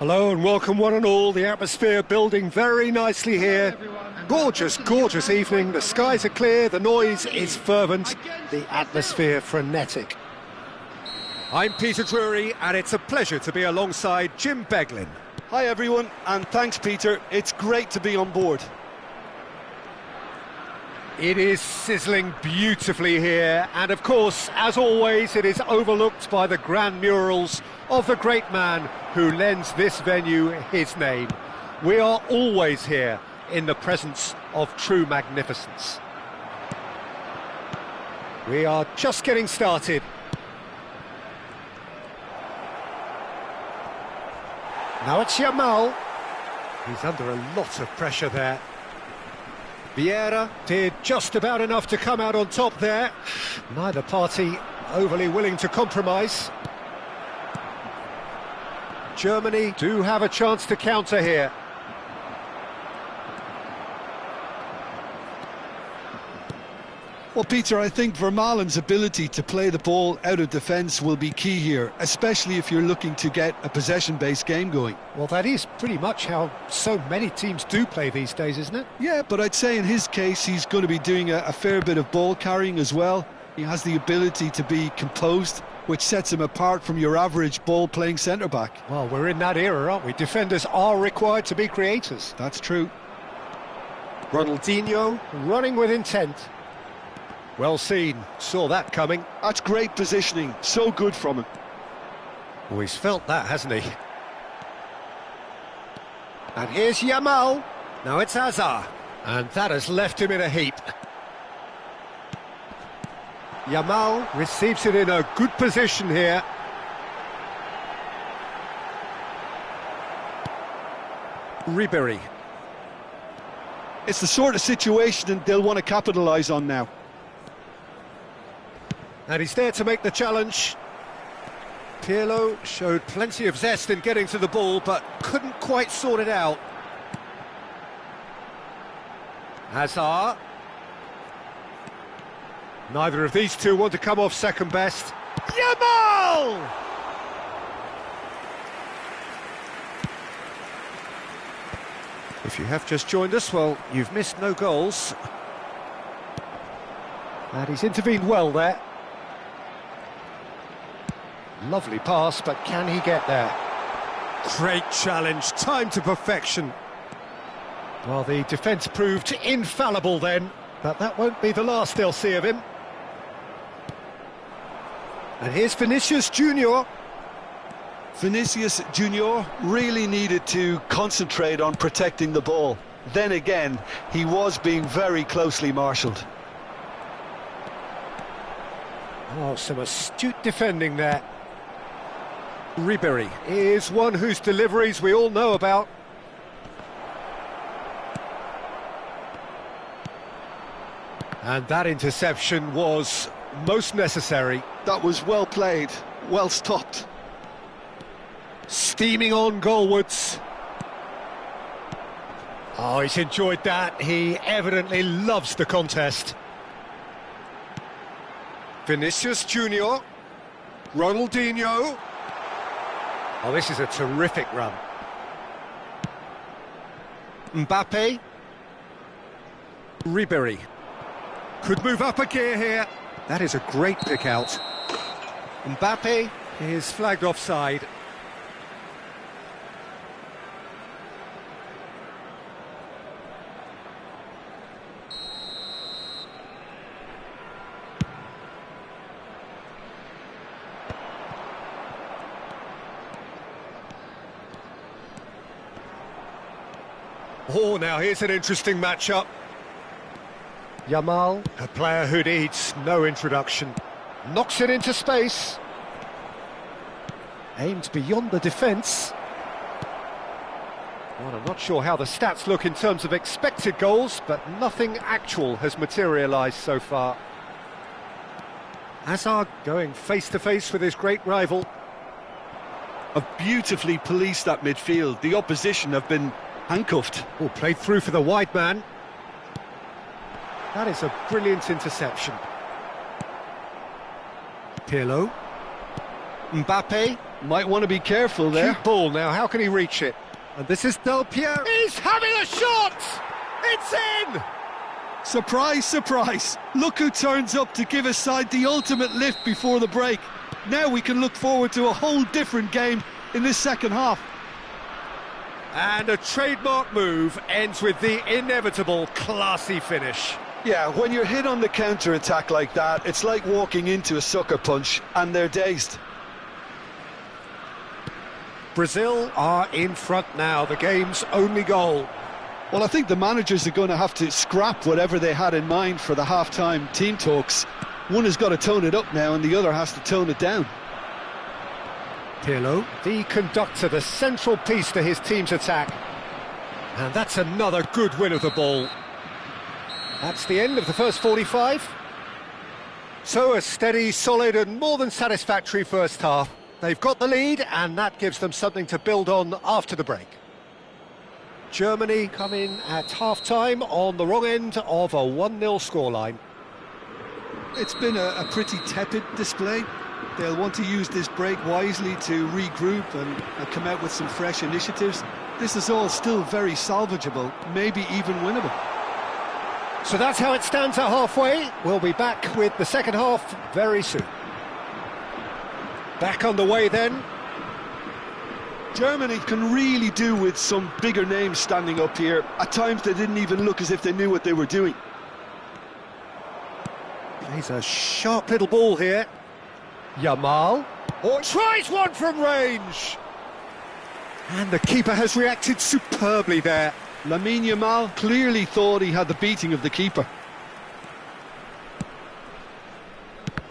Hello and welcome one and all. The atmosphere building very nicely here. Gorgeous, gorgeous evening. The skies are clear, the noise is fervent, the atmosphere frenetic. I'm Peter Drury and it's a pleasure to be alongside Jim Beglin. Hi everyone, and thanks Peter, it's great to be on board. It is sizzling beautifully here, and of course, as always, it is overlooked by the grand murals of the great man who lends this venue his name. We are always here in the presence of true magnificence. We are just getting started. Now it's Yamal. He's under a lot of pressure there. Vieira did just about enough to come out on top there. Neither party overly willing to compromise. Germany do have a chance to counter here. Well, Peter, I think Vermaelen's ability to play the ball out of defence will be key here, especially if you're looking to get a possession-based game going. Well, that is pretty much how so many teams do play these days, isn't it? Yeah, but I'd say in his case, he's going to be doing a fair bit of ball carrying as well. He has the ability to be composed, which sets him apart from your average ball-playing centre-back. Well, we're in that era, aren't we? Defenders are required to be creators. That's true. Ronaldinho running with intent. Well seen, saw that coming. That's great positioning, so good from him. Oh, he's felt that, hasn't he? And here's Yamal. Now it's Hazard. And that has left him in a heap. Yamal receives it in a good position here. Ribery. It's the sort of situation they'll want to capitalise on now. And he's there to make the challenge. Pirlo showed plenty of zest in getting to the ball, but couldn't quite sort it out. Hazard. Neither of these two want to come off second best. Yamal! If you have just joined us, well, you've missed no goals. And he's intervened well there. Lovely pass, but can he get there? Great challenge, time to perfection. Well, the defence proved infallible then, but that won't be the last they'll see of him. And here's Vinicius Junior. Vinicius Junior really needed to concentrate on protecting the ball. Then again, he was being very closely marshalled. Oh, some astute defending there. Ribery is one whose deliveries we all know about. And that interception was most necessary. That was well played, well stopped. Steaming on goalwards. Oh, he's enjoyed that. He evidently loves the contest. Vinicius Junior. Ronaldinho. Oh, this is a terrific run. Mbappe. Ribery. Could move up a gear here. That is a great pick out. Mbappe is flagged offside. Oh, now here's an interesting matchup. Yamal, a player who needs no introduction. Knocks it into space. Aimed beyond the defence. Well, I'm not sure how the stats look in terms of expected goals, but nothing actual has materialised so far. Hazard going face-to-face with his great rival. Have beautifully policed that midfield. The opposition have been handcuffed. Oh, played through for the wide man. That is a brilliant interception. Pirlo. Mbappe. Might want to be careful there. Cute ball now, how can he reach it? And this is Del Piero. He's having a shot! It's in! Surprise, surprise. Look who turns up to give his side the ultimate lift before the break. Now we can look forward to a whole different game in this second half. And a trademark move ends with the inevitable classy finish. Yeah, when you're hit on the counter-attack like that, it's like walking into a sucker punch and they're dazed. Brazil are in front now, the game's only goal. Well, I think the managers are going to have to scrap whatever they had in mind for the half-time team talks. One has got to tone it up now and the other has to tone it down. Pirlo, the conductor, the central piece to his team's attack. And that's another good win of the ball. That's the end of the first 45. So a steady, solid and more than satisfactory first half. They've got the lead and that gives them something to build on after the break. Germany come in at half-time on the wrong end of a 1-0 scoreline. It's been a pretty tepid display. They'll want to use this break wisely to regroup and come out with some fresh initiatives. This is all still very salvageable, maybe even winnable. So that's how it stands at halfway. We'll be back with the second half very soon. Back on the way then. Germany can really do with some bigger names standing up here. At times they didn't even look as if they knew what they were doing. Plays a sharp little ball here. Yamal tries one from range. And the keeper has reacted superbly there. Lamine Yamal clearly thought he had the beating of the keeper.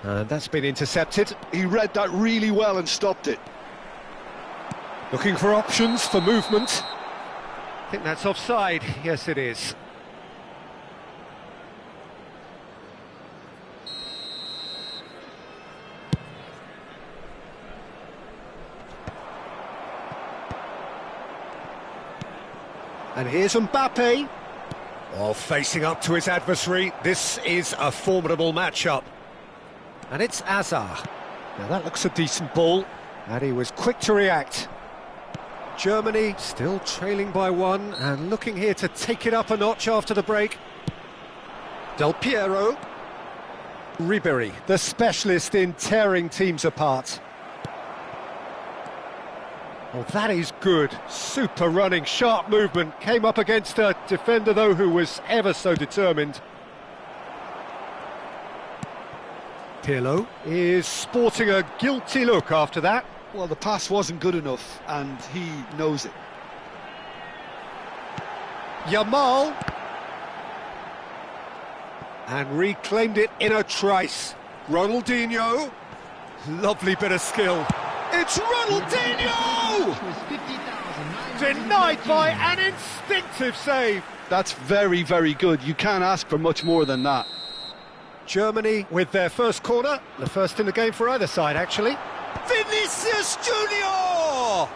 And that's been intercepted. He read that really well and stopped it. Looking for options for movement. I think that's offside. Yes, it is. And here's Mbappe. While facing up to his adversary, this is a formidable matchup. And it's Hazard. Now that looks a decent ball, and he was quick to react. Germany still trailing by one, and looking here to take it up a notch after the break. Del Piero. Ribéry, the specialist in tearing teams apart. Oh, that is good. Super running, sharp movement. Came up against a defender, though, who was ever so determined. Pirlo is sporting a guilty look after that. Well, the pass wasn't good enough, and he knows it. Yamal. And reclaimed it in a trice. Ronaldinho. Lovely bit of skill. It's Ronaldinho! Denied by an instinctive save. That's very, very good. You can't ask for much more than that. Germany with their first corner. The first in the game for either side, actually. Vinicius Junior!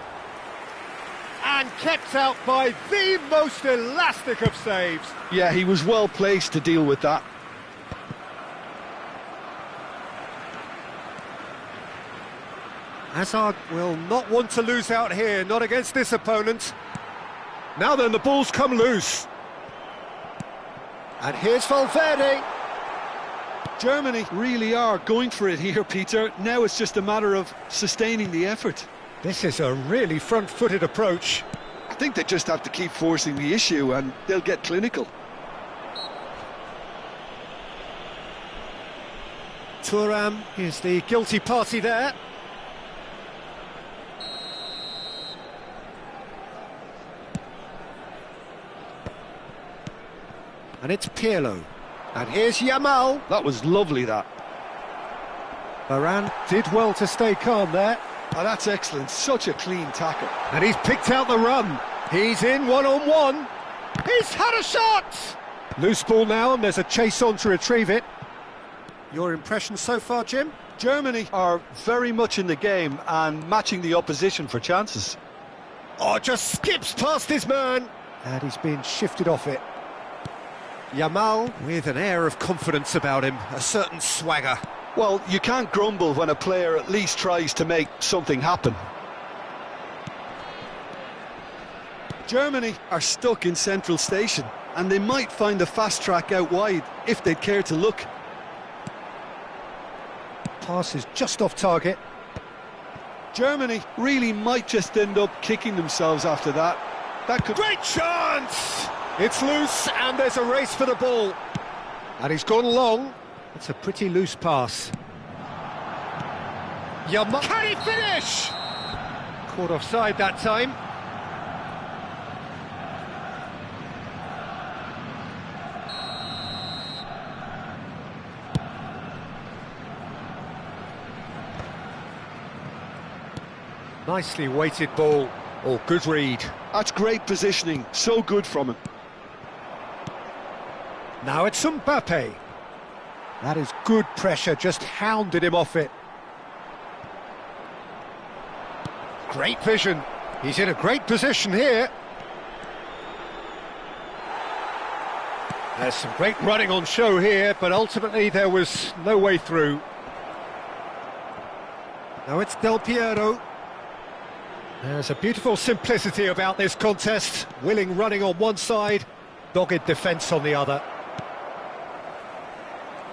And kept out by the most elastic of saves. Yeah, he was well placed to deal with that. Hazard will not want to lose out here, not against this opponent. Now then, the ball's come loose. And here's Valverde. Germany really are going for it here, Peter. Now it's just a matter of sustaining the effort. This is a really front-footed approach. I think they just have to keep forcing the issue and they'll get clinical. Thuram is the guilty party there. And it's Pirlo. And here's Yamal. That was lovely, that. Varane did well to stay calm there. Oh, that's excellent. Such a clean tackle. And he's picked out the run. He's in one-on-one. He's had a shot! Loose ball now, and there's a chase on to retrieve it. Your impression so far, Jim? Germany are very much in the game and matching the opposition for chances. Oh, just skips past his man. And he's been shifted off it. Yamal with an air of confidence about him, a certain swagger. Well, you can't grumble when a player at least tries to make something happen. Germany are stuck in central station, and they might find a fast track out wide if they'd care to look. Pass is just off target. Germany really might just end up kicking themselves after that. That could... Great chance! It's loose and there's a race for the ball. And he's gone long. It's a pretty loose pass. Can he finish? Caught offside that time. Nicely weighted ball. Oh, good read. That's great positioning, so good from him. Now it's Mbappe. That is good pressure, just hounded him off it. Great vision. He's in a great position here. There's some great running on show here, but ultimately there was no way through. Now it's Del Piero. There's a beautiful simplicity about this contest. Willing running on one side, dogged defence on the other.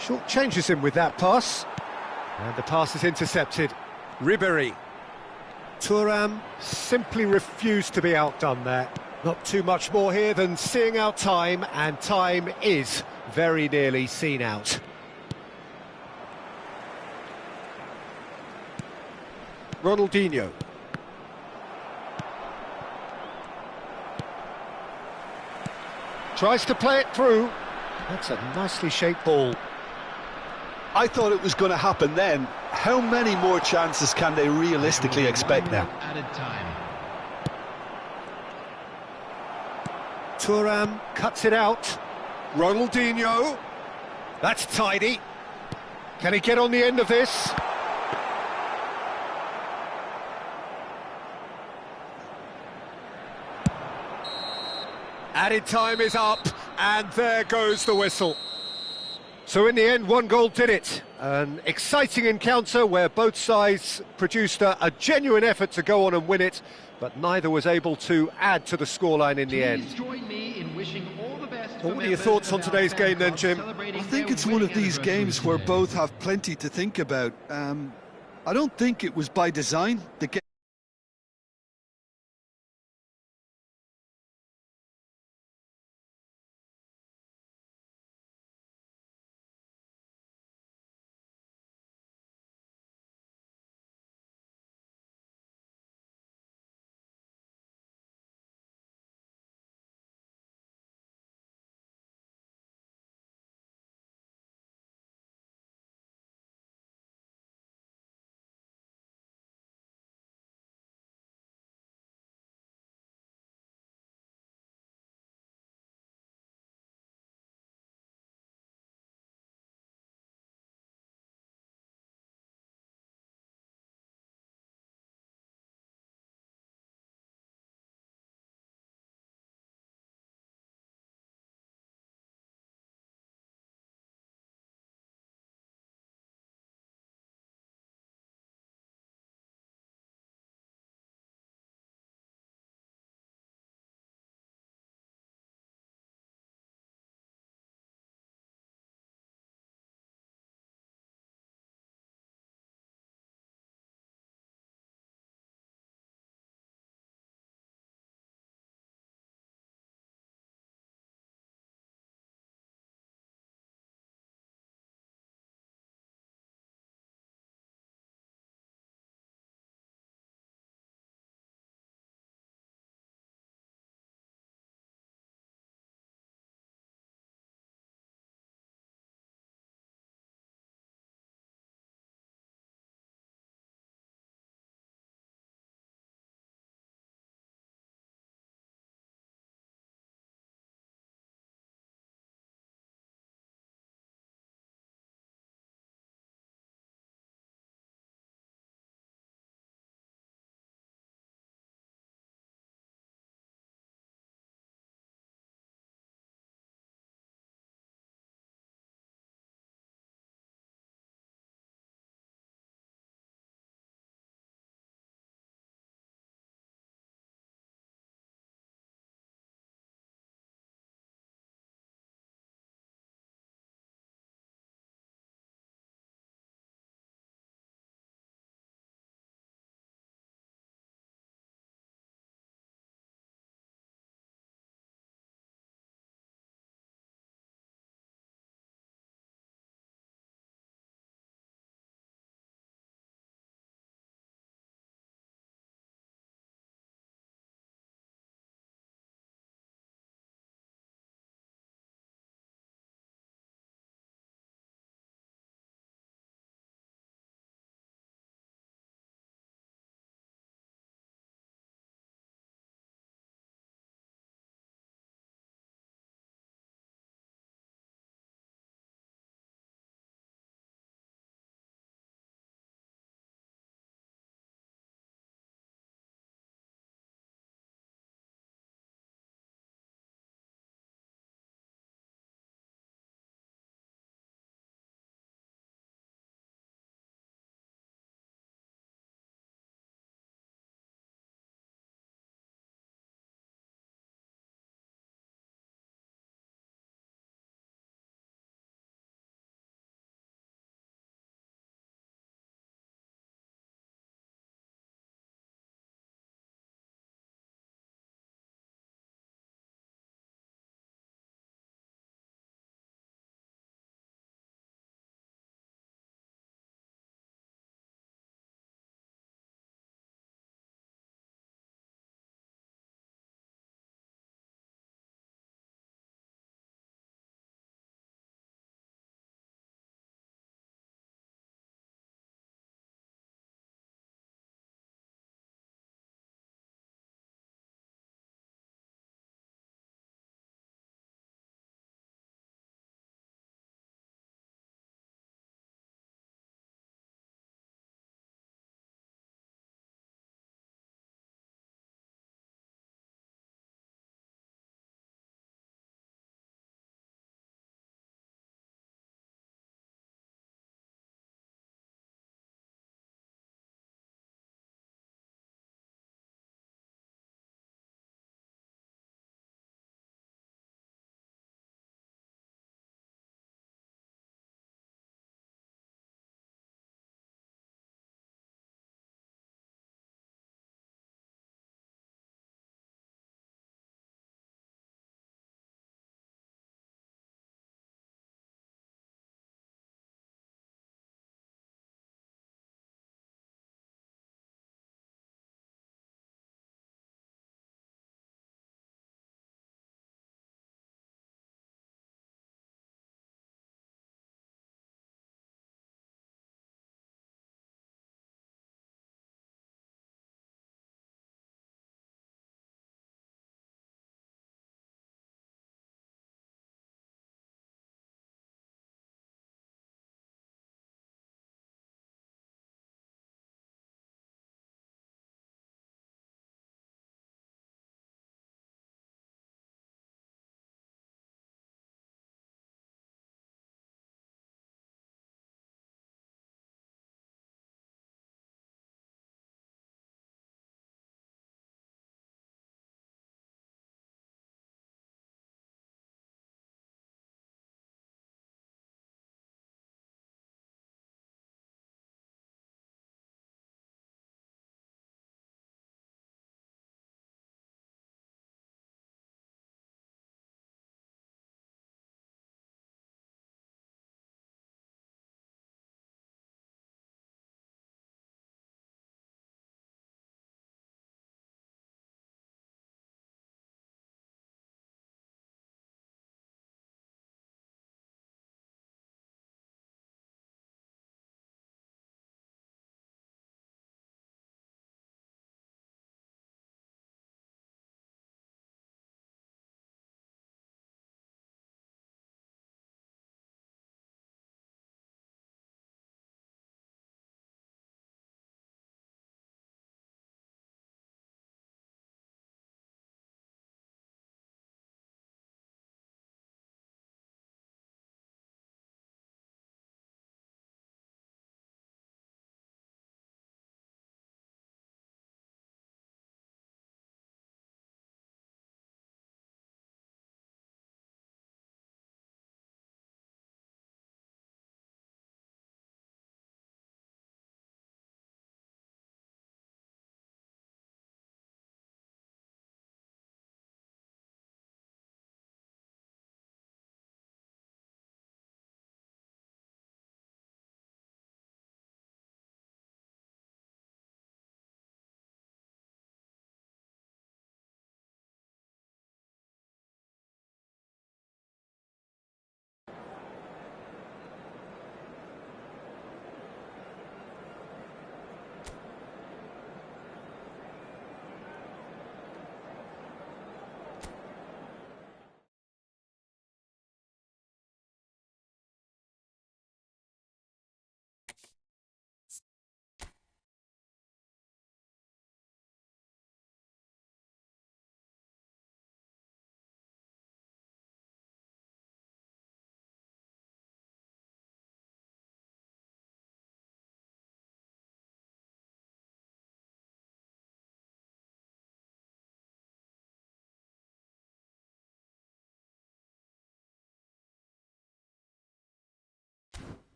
Short changes him with that pass. And the pass is intercepted. Ribéry. Thuram simply refused to be outdone there. Not too much more here than seeing out time, and time is very nearly seen out. Ronaldinho. Tries to play it through. That's a nicely shaped ball. I thought it was going to happen then. How many more chances can they realistically expect now? Added time. Thuram cuts it out. Ronaldinho. That's tidy. Can he get on the end of this? Added time is up, and there goes the whistle. So in the end, one goal did it. An exciting encounter where both sides produced a genuine effort to go on and win it, but neither was able to add to the scoreline in the end. Join me in wishing all the best. What are your thoughts on today's game then, Jim? I think it's one of these games where both have plenty to think about. I don't think it was by design. The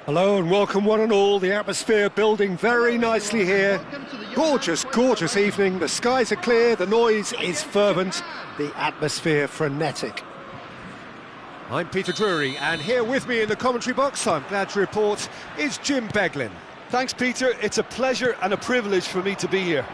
Hello and welcome one and all. The atmosphere building very nicely here. Gorgeous, gorgeous evening. The skies are clear, the noise is fervent, the atmosphere frenetic. I'm Peter Drury, and here with me in the commentary box, I'm glad to report, is Jim Beglin. Thanks, Peter. It's a pleasure and a privilege for me to be here.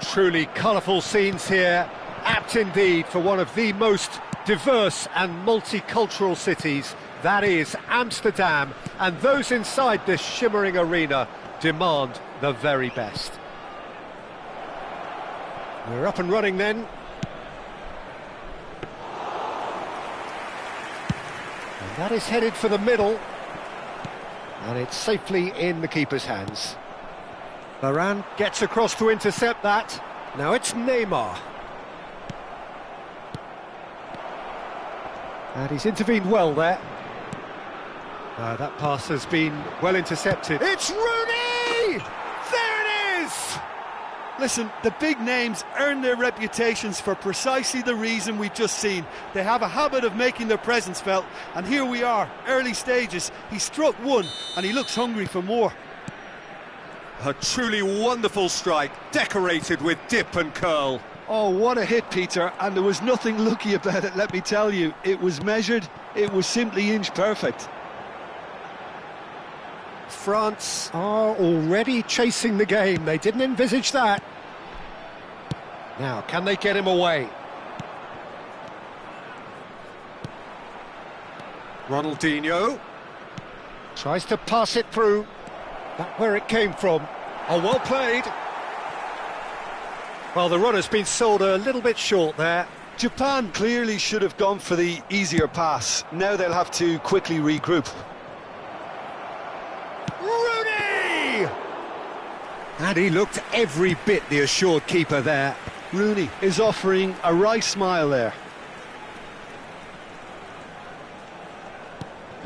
Truly colourful scenes here, apt indeed for one of the most diverse and multicultural cities. That is Amsterdam, and those inside this shimmering arena demand the very best. We're up and running then. And that is headed for the middle. And it's safely in the keeper's hands. Varane gets across to intercept that. Now it's Neymar. And he's intervened well there. That pass has been well intercepted. It's Rooney! There it is! Listen, the big names earn their reputations for precisely the reason we've just seen. They have a habit of making their presence felt, and here we are, early stages. He struck one, and he looks hungry for more. A truly wonderful strike, decorated with dip and curl. Oh, what a hit, Peter, and there was nothing lucky about it, let me tell you. It was measured, it was simply inch perfect. France are already chasing the game. They didn't envisage that. Now, can they get him away? Ronaldinho tries to pass it through. That's where it came from. Oh, well played. Well, the runner's been sold a little bit short there. Japan clearly should have gone for the easier pass. Now they'll have to quickly regroup. Rooney! And he looked every bit the assured keeper there. Rooney is offering a wry smile there.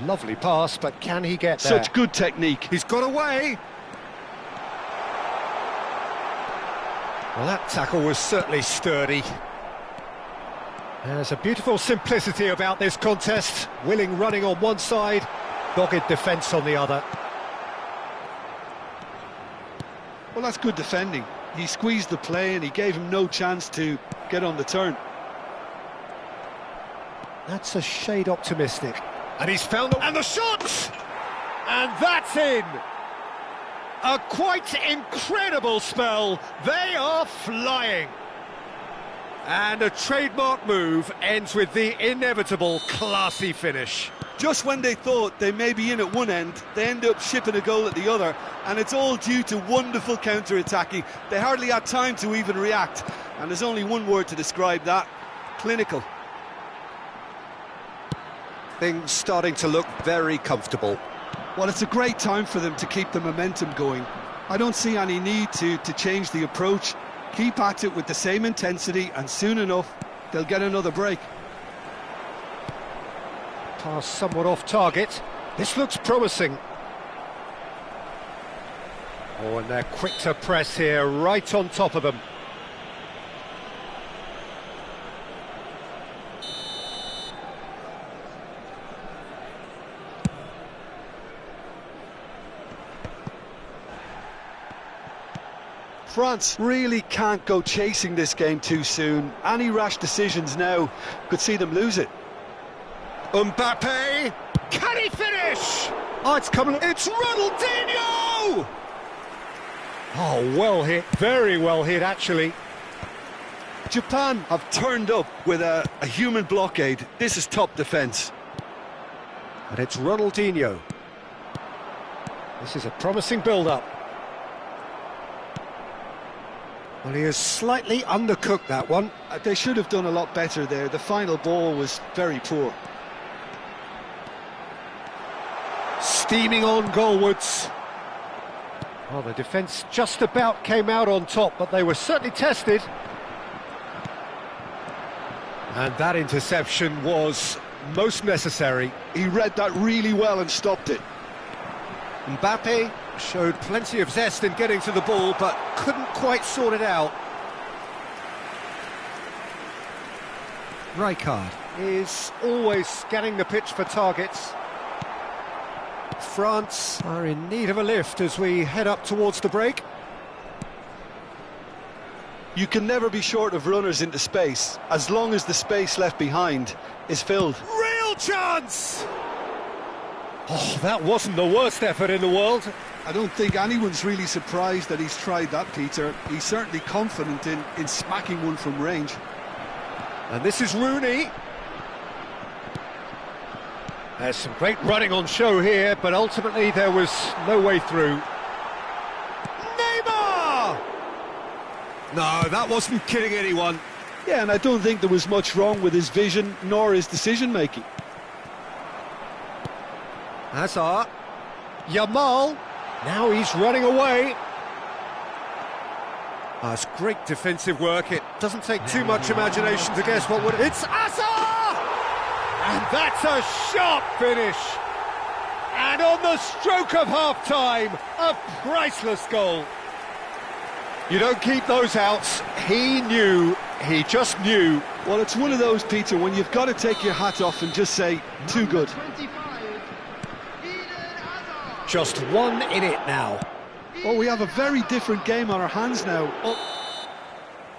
Lovely pass, but can he get there? Such good technique. He's got away. Well, that tackle was certainly sturdy. There's a beautiful simplicity about this contest. Willing running on one side, dogged defence on the other. Well, that's good defending. He squeezed the play and he gave him no chance to get on the turn. That's a shade optimistic. And he's found the... And the shot! And that's in! A quite incredible spell. They are flying. And a trademark move ends with the inevitable classy finish. Just when they thought they may be in at one end, they end up shipping a goal at the other, and it's all due to wonderful counter-attacking. They hardly had time to even react, and there's only one word to describe that: clinical. Things starting to look very comfortable. Well, it's a great time for them to keep the momentum going. I don't see any need to change the approach. Keep at it with the same intensity, and soon enough, they'll get another break. Pass somewhat off target. This looks promising. Oh, and they're quick to press here, right on top of them. France really can't go chasing this game too soon. Any rash decisions now could see them lose it. Mbappe! Can he finish? Oh, it's coming. It's Ronaldinho! Oh, well hit. Very well hit, actually. Japan have turned up with a human blockade. This is top defence. And it's Ronaldinho. This is a promising build-up. Well, he has slightly undercooked that one. They should have done a lot better there. The final ball was very poor. Steaming on goalwards. Well, the defence just about came out on top, but they were certainly tested. And that interception was most necessary. He read that really well and stopped it. Mbappe showed plenty of zest in getting to the ball, but couldn't quite sort it out. Rijkaard is always scanning the pitch for targets. France are in need of a lift as we head up towards the break. You can never be short of runners into space, as long as the space left behind is filled. Real chance! Oh, that wasn't the worst effort in the world. I don't think anyone's really surprised that he's tried that, Peter. He's certainly confident in smacking one from range. And this is Rooney. There's some great running on show here, but ultimately there was no way through. Neymar! No, that wasn't kidding anyone. Yeah, and I don't think there was much wrong with his vision, nor his decision-making. Hazard. Yamal. Now he's running away. It's great defensive work. It doesn't take too much imagination to guess what would... It's Hazard! And that's a sharp finish. And on the stroke of half-time, a priceless goal. You don't keep those outs. He knew, he just knew. Well, it's one of those, Peter, when you've got to take your hat off and just say, too good. Just one in it now. Well, we have a very different game on our hands now. Oh.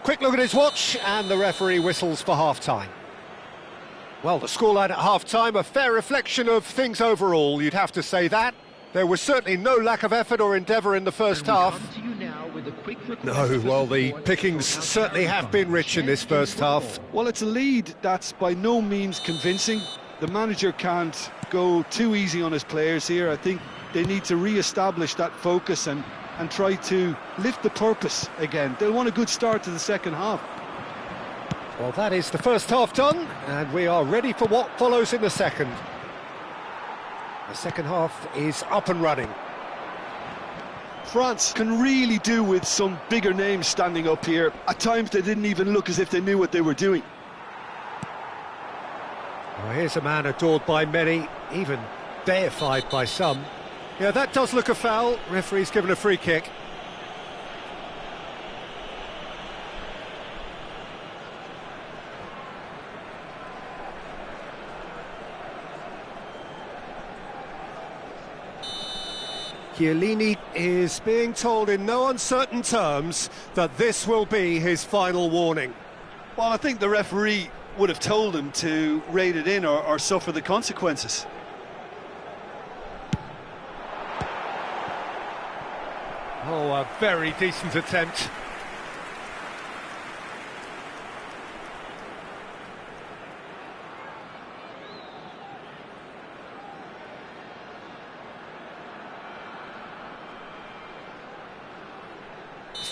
Quick look at his watch, and the referee whistles for half-time. Well, the scoreline at half-time, a fair reflection of things overall, you'd have to say that. There was certainly no lack of effort or endeavour in the first half. No, well, the pickings certainly have been rich in this first half. Well, it's a lead that's by no means convincing. The manager can't go too easy on his players here. I think they need to re-establish that focus and try to lift the purpose again. They'll want a good start to the second half. Well, that is the first half done, and we are ready for what follows in the second. The second half is up and running. France can really do with some bigger names standing up here. At times they didn't even look as if they knew what they were doing. Well, here's a man adored by many, even deified by some. Yeah, that does look a foul. Referee's given a free kick. Chiellini is being told in no uncertain terms that this will be his final warning. Well, I think the referee would have told him to rate it in or suffer the consequences. Oh, a very decent attempt.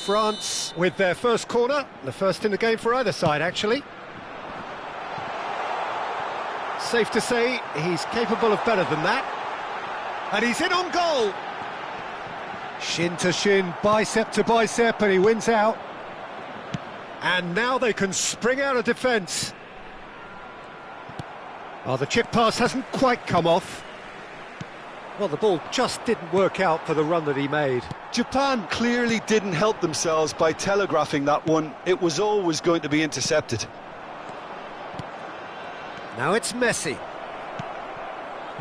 France with their first corner, the first in the game for either side, actually. Safe to say he's capable of better than that. And he's in on goal. Shin to shin, bicep to bicep, and he wins out. And now they can spring out of defence. Oh, the chip pass hasn't quite come off. Well, the ball just didn't work out for the run that he made. Japan clearly didn't help themselves by telegraphing that one. It was always going to be intercepted. Now it's Messi.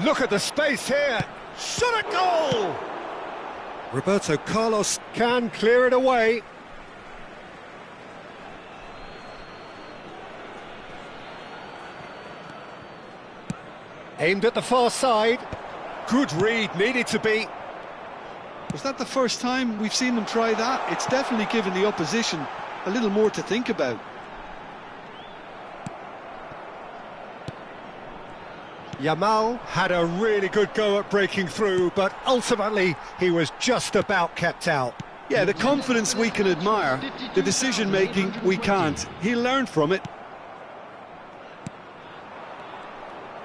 Look at the space here. Shot a goal! Roberto Carlos can clear it away. Aimed at the far side. Good read, needed to be. Was that the first time we've seen them try that? It's definitely given the opposition a little more to think about. Yamal had a really good go at breaking through, but ultimately he was just about kept out. Yeah, the confidence we can admire, the decision-making we can't. He'll learn from it.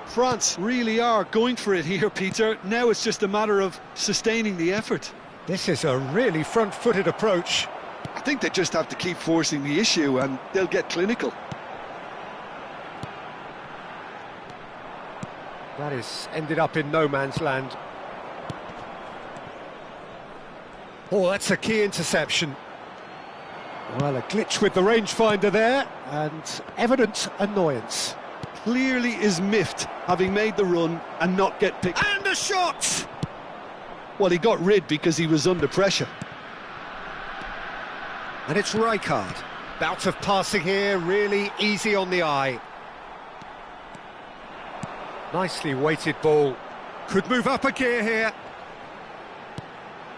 France really are going for it here, Peter. Now it's just a matter of sustaining the effort. This is a really front-footed approach. I think they just have to keep forcing the issue and they'll get clinical. That is ended up in no man's land. Oh, that's a key interception. Well, a glitch with the rangefinder there, and evident annoyance. Clearly is miffed, having made the run and not get picked. And a shot! Well, he got rid because he was under pressure. And it's Rijkaard. Bout of passing here, really easy on the eye. Nicely weighted ball. Could move up a gear here.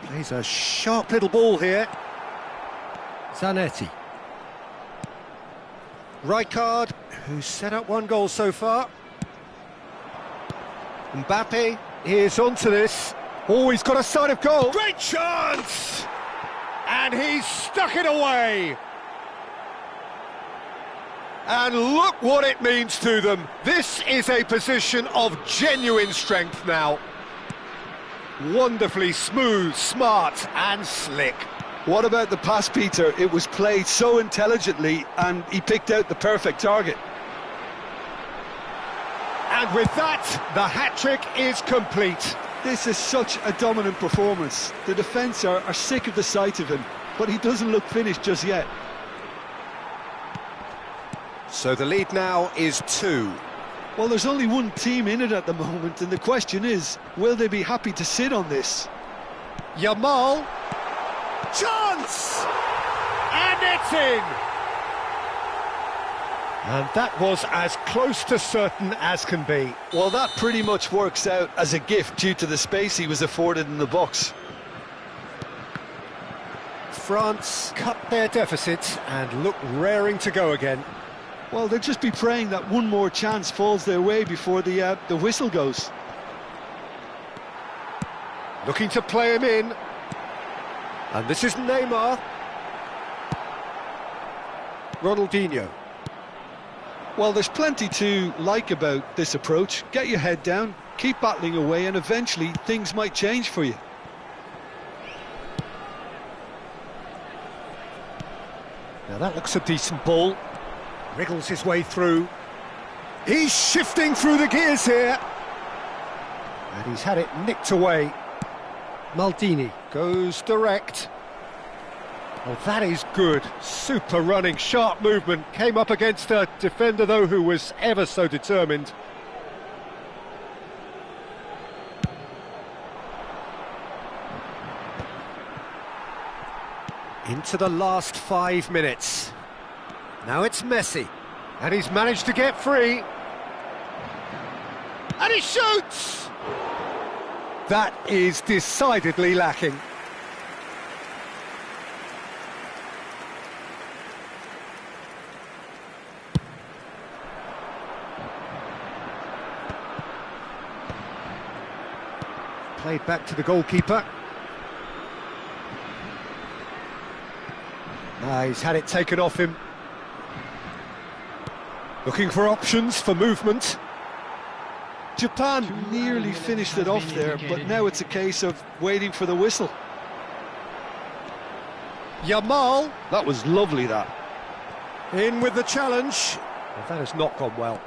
Plays a sharp little ball here. Zanetti. Rijkaard, who's set up one goal so far. Mbappe is onto this. Oh, he's got a side of goal. Great chance! And he's stuck it away. And look what it means to them. This is a position of genuine strength now. Wonderfully smooth, smart and slick. What about the pass, Peter? It was played so intelligently and he picked out the perfect target. And with that, the hat-trick is complete. This is such a dominant performance. The defence are sick of the sight of him, but he doesn't look finished just yet. So the lead now is 2. Well, there's only one team in it at the moment, and the question is, will they be happy to sit on this? Yamal. Chance! And it's in! And that was as close to certain as can be. Well, that pretty much works out as a gift due to the space he was afforded in the box. France cut their deficit and look raring to go again. Well, they'll just be praying that one more chance falls their way before the whistle goes. Looking to play him in. And this is Neymar. Ronaldinho. Well, there's plenty to like about this approach. Get your head down, keep battling away, and eventually things might change for you. Now that looks a decent ball. Wriggles his way through. He's shifting through the gears here. And he's had it nicked away. Maldini goes direct. Oh, that is good. Super running, sharp movement. Came up against a defender, though, who was ever so determined. Into the last 5 minutes. Now it's Messi. And he's managed to get free. And he shoots! That is decidedly lacking. Played back to the goalkeeper. He's had it taken off him. Looking for options for movement. Japan nearly finished it off there, but now it's a case of waiting for the whistle. Yamal. That was lovely, that. In with the challenge. Well, that has not gone well.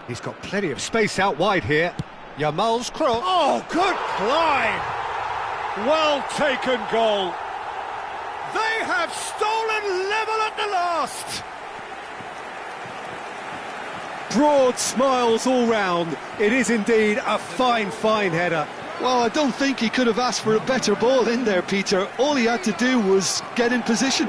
He's got plenty of space out wide here. Yamal's cross. Oh, good climb! Well taken goal. They have stolen level at the last. Broad smiles all round. It is indeed a fine, fine header. Well, I don't think he could have asked for a better ball in there, Peter. All he had to do was get in position.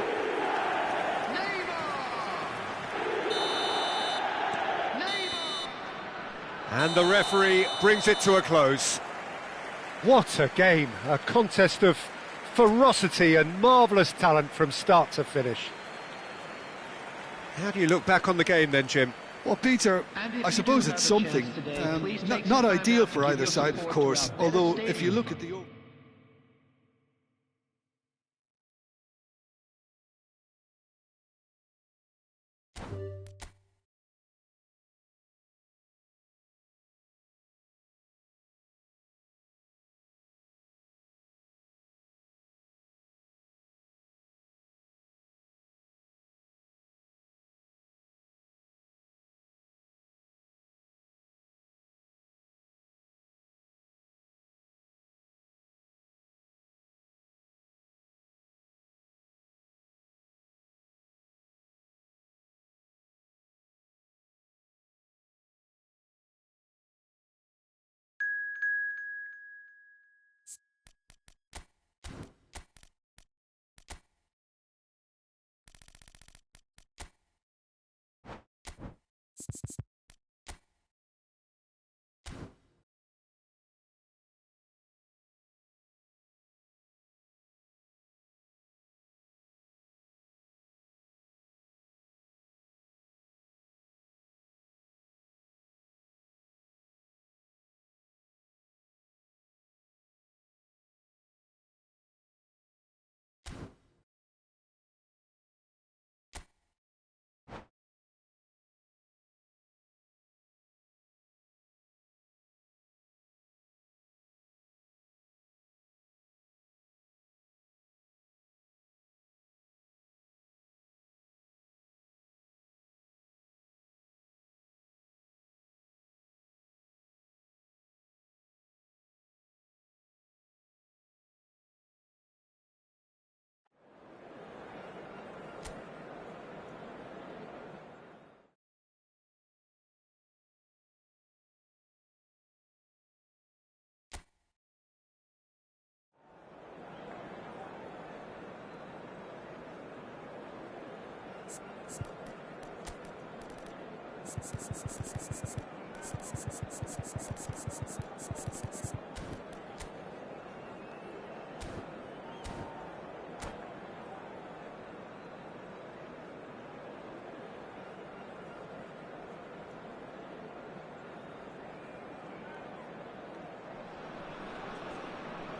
And the referee brings it to a close. What a game, a contest of ferocity and marvellous talent from start to finish. How do you look back on the game then, Jim? Well, Peter, I suppose it's something. Not ideal for either side, of course, although if you look at the...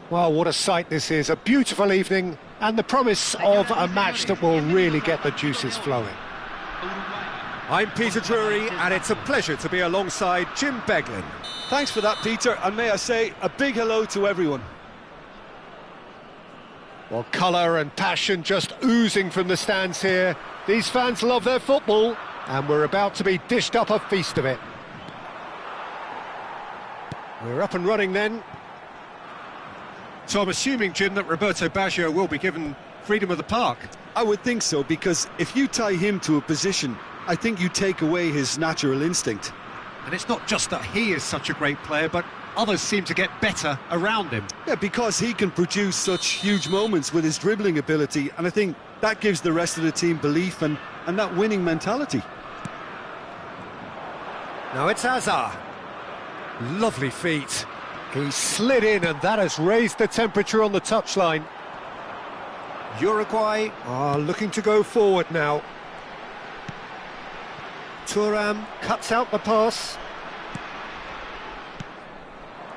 Well, what a sight this is. A beautiful evening and the promise of a match that will really get the juices flowing. I'm Peter Drury, and it's a pleasure to be alongside Jim Beglin. Thanks for that, Peter, and may I say a big hello to everyone. Well, colour and passion just oozing from the stands here. These fans love their football, and we're about to be dished up a feast of it. We're up and running then. So I'm assuming, Jim, that Roberto Baggio will be given freedom of the park. I would think so, because if you tie him to a position, I think you take away his natural instinct. And it's not just that he is such a great player, but others seem to get better around him. Yeah, because he can produce such huge moments with his dribbling ability, and I think that gives the rest of the team belief and that winning mentality. Now it's Hazard. Lovely feet. He slid in, and that has raised the temperature on the touchline. Uruguay are looking to go forward now. Thuram cuts out the pass.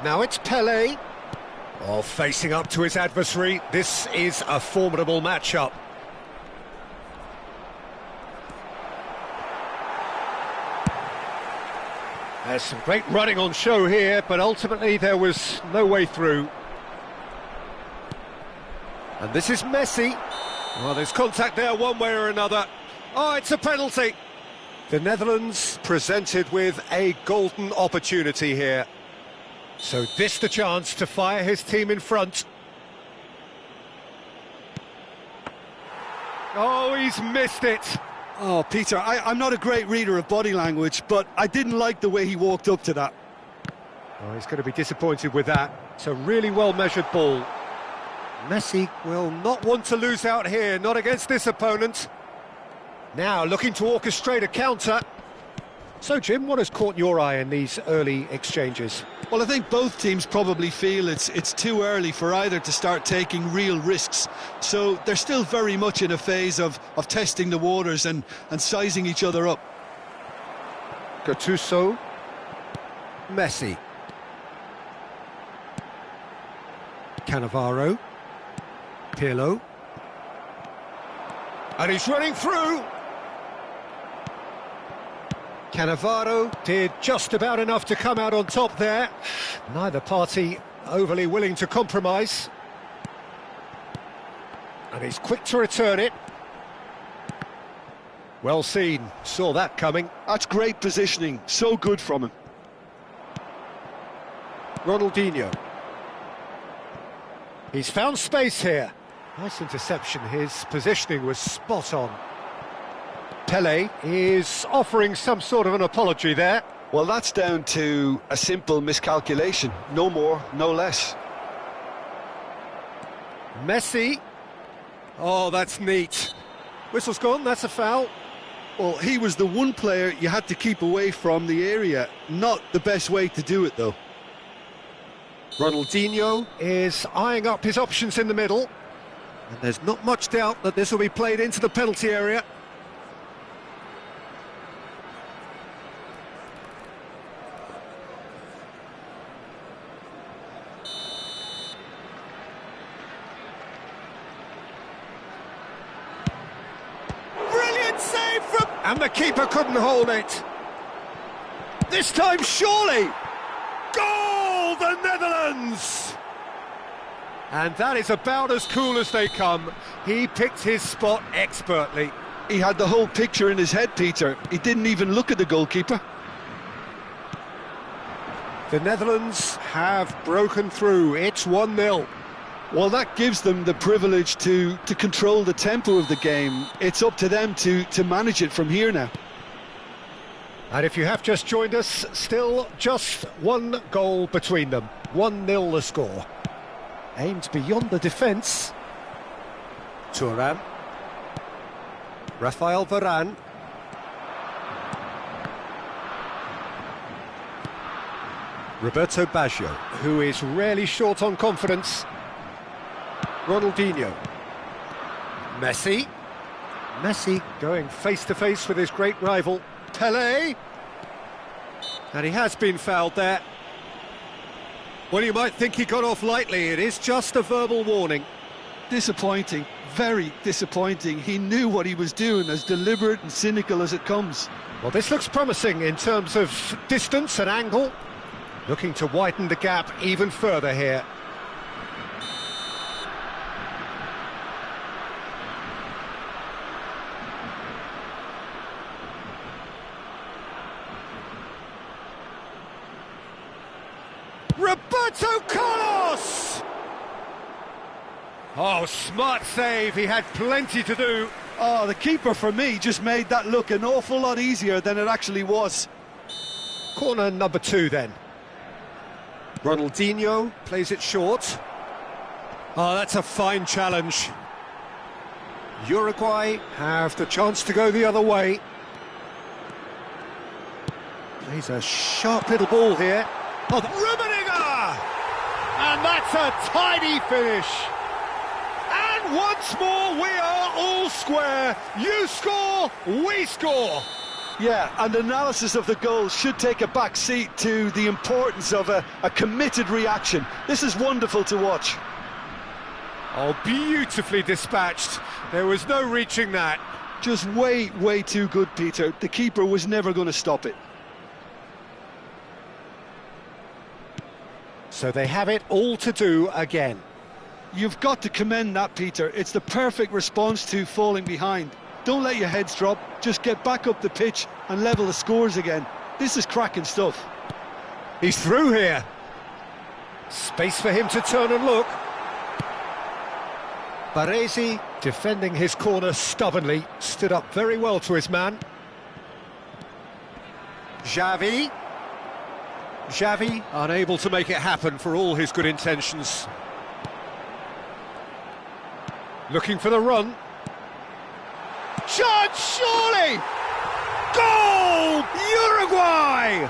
Now it's Pelé. Oh, facing up to his adversary. This is a formidable matchup. There's some great running on show here, but ultimately there was no way through. And this is Messi. Well, there's contact there one way or another. Oh, it's a penalty. The Netherlands presented with a golden opportunity here. So this the chance to fire his team in front. Oh, he's missed it. Oh, Peter, I'm not a great reader of body language, but I didn't like the way he walked up to that. Oh, he's going to be disappointed with that. It's a really well-measured ball. Messi will not want to lose out here, not against this opponent. Now looking to orchestrate a counter. So, Jim, what has caught your eye in these early exchanges? Well, I think both teams probably feel it's too early for either to start taking real risks. So they're still very much in a phase of testing the waters and sizing each other up. Gattuso. Messi. Cannavaro. Pirlo. And he's running through. Cannavaro did just about enough to come out on top there. Neither party overly willing to compromise. And he's quick to return it. Well seen, saw that coming. That's great positioning, so good from him. Ronaldinho. He's found space here. Nice interception, his positioning was spot on. Pelé is offering some sort of an apology there. Well, that's down to a simple miscalculation. No more, no less. Messi. Oh, that's neat. Whistle's gone, that's a foul. Well, he was the one player you had to keep away from the area. Not the best way to do it, though. Ronaldinho is eyeing up his options in the middle. And there's not much doubt that this will be played into the penalty area. Brilliant save from... And the keeper couldn't hold it. This time, surely. Goal, the Netherlands! And that is about as cool as they come. He picked his spot expertly. He had the whole picture in his head, Peter. He didn't even look at the goalkeeper. The Netherlands have broken through. It's 1-0. Well, that gives them the privilege to control the tempo of the game. It's up to them to manage it from here now. And if you have just joined us, still just one goal between them. 1-0 the score. Aimed beyond the defence. Thuram. Rafael Varane. Roberto Baggio, who is rarely short on confidence. Ronaldinho. Messi. Messi going face-to-face with his great rival, Pelé. And he has been fouled there. Well, you might think he got off lightly. It is just a verbal warning. Disappointing, very disappointing. He knew what he was doing, as deliberate and cynical as it comes. Well, this looks promising in terms of distance and angle. Looking to widen the gap even further here. Roberto Carlos! Oh, smart save. He had plenty to do. Oh, the keeper, for me, just made that look an awful lot easier than it actually was. Corner number 2 then. Ronaldinho plays it short. Oh, that's a fine challenge. Uruguay have the chance to go the other way. Plays a sharp little ball here. Oh, Rummenigge! And that's a tidy finish. And once more, we are all square. You score, we score. Yeah, and analysis of the goal should take a back seat to the importance of a committed reaction. This is wonderful to watch. Oh, beautifully dispatched. There was no reaching that. Just way too good, Peter. The keeper was never going to stop it. So they have it all to do again. You've got to commend that, Peter. It's the perfect response to falling behind. Don't let your heads drop, just get back up the pitch and level the scores again. This is cracking stuff. He's through here. Space for him to turn and look. Baresi, defending his corner stubbornly, stood up very well to his man. Xavi, unable to make it happen for all his good intentions. Looking for the run. Chance, surely! Goal! Uruguay!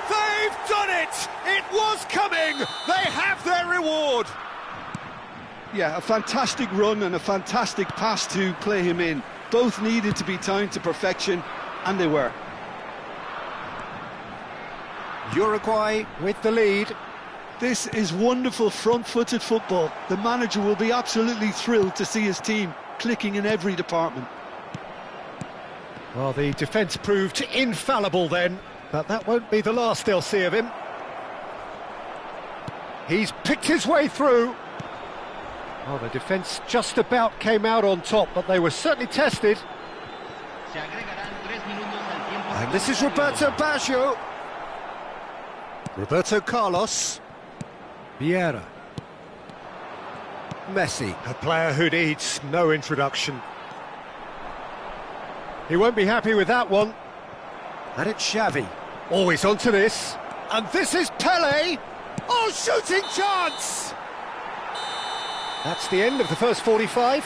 They've done it! It was coming! They have their reward! Yeah, a fantastic run and a fantastic pass to play him in. Both needed to be timed to perfection, and they were. Uruguay with the lead. This is wonderful front-footed football. The manager will be absolutely thrilled to see his team clicking in every department. Well, the defence proved infallible then, but that won't be the last they'll see of him. He's picked his way through. Well, the defence just about came out on top, but they were certainly tested. And this is Roberto Baggio. Roberto Carlos. Vieira. Messi, a player who needs no introduction. He won't be happy with that one. And it's Xavi. Always onto this. And this is Pelé. Oh, shooting chance! That's the end of the first 45.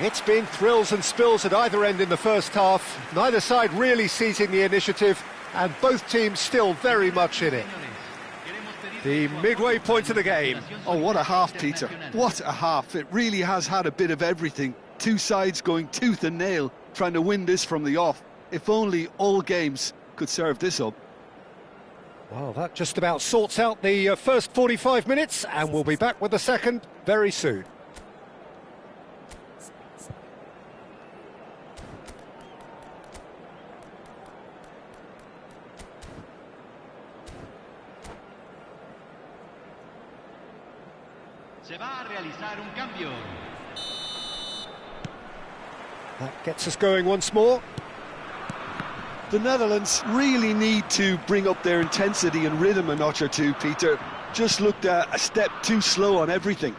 It's been thrills and spills at either end in the first half. Neither side really seizing the initiative, and both teams still very much in it. The midway point of the game. Oh, what a half, Peter. What a half. It really has had a bit of everything. Two sides going tooth and nail, trying to win this from the off. If only all games could serve this up. Well, that just about sorts out the first 45 minutes, and we'll be back with the second very soon. Se va a realizar un cambio. That gets us going once more. The Netherlands really need to bring up their intensity and rhythm a notch or two, Peter. Just looked a step too slow on everything.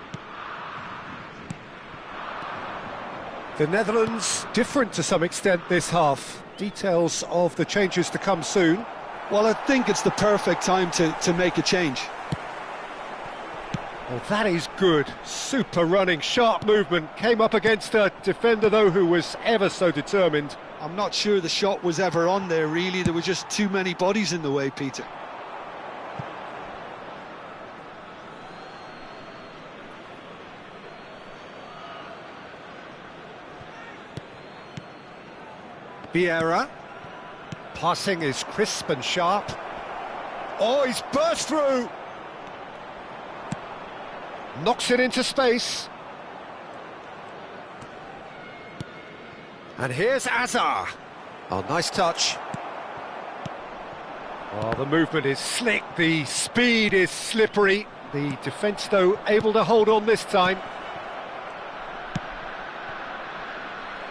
The Netherlands different to some extent this half. Details of the changes to come soon. Well, I think it's the perfect time to make a change. Well, that is good. Super running, sharp movement. Came up against a defender, though, who was ever so determined. I'm not sure the shot was ever on there, really. There were just too many bodies in the way, Peter. Vieira. Passing is crisp and sharp. Oh, he's burst through! Knocks it into space. And here's Azar. Oh, nice touch. Oh, the movement is slick, the speed is slippery. The defence, though, able to hold on this time.